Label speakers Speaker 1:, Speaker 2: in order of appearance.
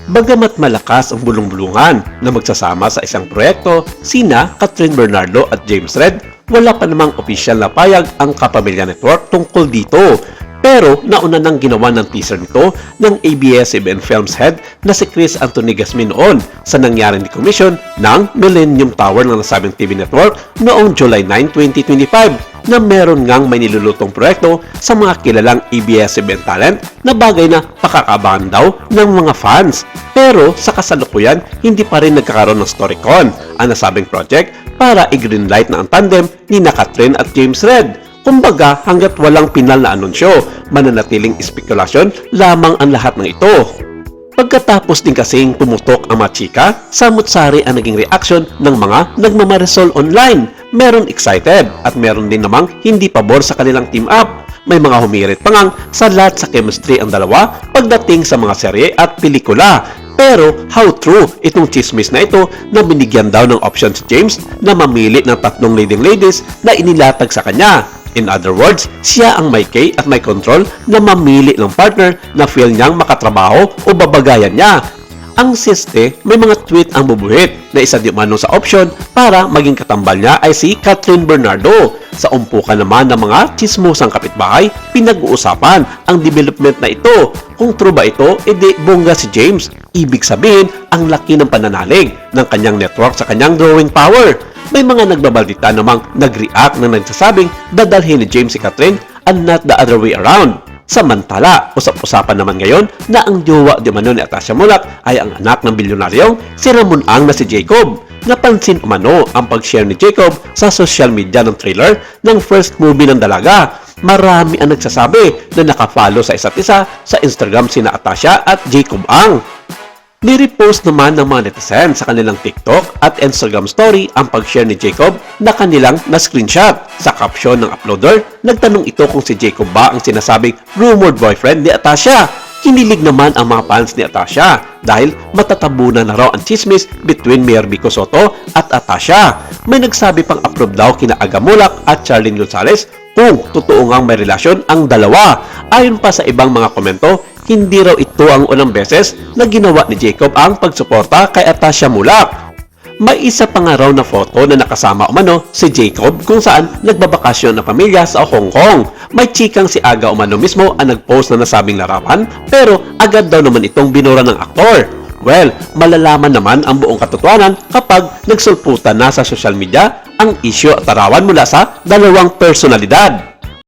Speaker 1: Bagamat malakas ang bulong-bulungan na magsasama sa isang proyekto, sina Catherine Bernardo at James Red, wala pa namang opisyal na payag ang Kapamilya Network tungkol dito. Pero nauna nang ginawa ng teaser nito ng ABS-CBN Films head na si Chris Anthony Gasmin noon sa nangyaring decommission ng Millennium Tower ng nasabing TV network noong July 9, 2025 na meron ngang may nilulutong proyekto sa mga kilalang ABS-CBN talent na bagay na pakakabangan daw ng mga fans. Pero sa kasalukuyan, hindi pa rin nagkakaroon ng Storycon ang nasabing project para i-greenlight na ang tandem ni Catherine at James Red. Kumbaga, hanggat walang pinal na anunsyo, mananatiling espekulasyon lamang ang lahat ng ito. Pagkatapos din kasing pumutok ang mga chika, samut-sari ang naging reaksyon ng mga nagmamarisol online. Meron excited at meron din namang hindi pabor sa kanilang team up. May mga humirit pa ngang salat sa chemistry ang dalawa pagdating sa mga serye at pelikula. Pero how true itong chismis na ito na binigyan daw ng option si James na mamili ng 3 leading ladies na inilatag sa kanya. In other words, siya ang may kay at may control na mamili ng partner na feel niyang makatrabaho o babagayan niya. Ang siste, may mga tweet ang bubuhit na isa di umano sa option para maging katambal niya ay si Catherine Bernardo. Sa umpukan naman ng mga chismosang kapitbahay, pinag-uusapan ang development na ito. Kung true ba ito, edi bongga si James. Ibig sabihin, ang laki ng pananalig ng kanyang network sa kanyang drawing power. May mga nagbabalita namang nag-react na nagsasabing dadalhin ni James si Catherine and not the other way around. Samantala, usap-usapan naman ngayon na ang jowa di umano ni Atasha Mulak ay ang anak ng bilyonaryong si Ramon Ang na si Jacob. Napansin umano ang pag-share ni Jacob sa social media ng trailer ng first movie ng dalaga. Marami ang nagsasabi na nakafollow sa isa't isa sa Instagram sina Atasha at Jacob Ang. Nirepost naman ng mga netizen sa kanilang TikTok at Instagram story ang pag-share ni Jacob na kanilang na-screenshot. Sa caption ng uploader, nagtanong ito kung si Jacob ba ang sinasabing rumored boyfriend ni Atasha. Kinilig naman ang mga fans ni Atasha dahil matatabunan na raw ang chismis between Mayor Vico Soto at Atasha. May nagsabi pang approve daw kina Aga Mulak at Charlene Gonzalez kung totoo ngang may relasyon ang dalawa. Ayon pa sa ibang mga komento, hindi raw ito ang unang beses na ginawa ni Jacob ang pagsuporta kay Atasha Mulak. May isa pa nga raw na photo na nakasama umano si Jacob kung saan nagbabakasyon na pamilya sa Hong Kong. May chikang si Aga umano mismo ang nagpost na nasabing larawan pero agad daw naman itong binura ng aktor. Well, malalaman naman ang buong katotohanan kapag nagsulputan na sa social media ang isyu at larawan mula sa dalawang personalidad.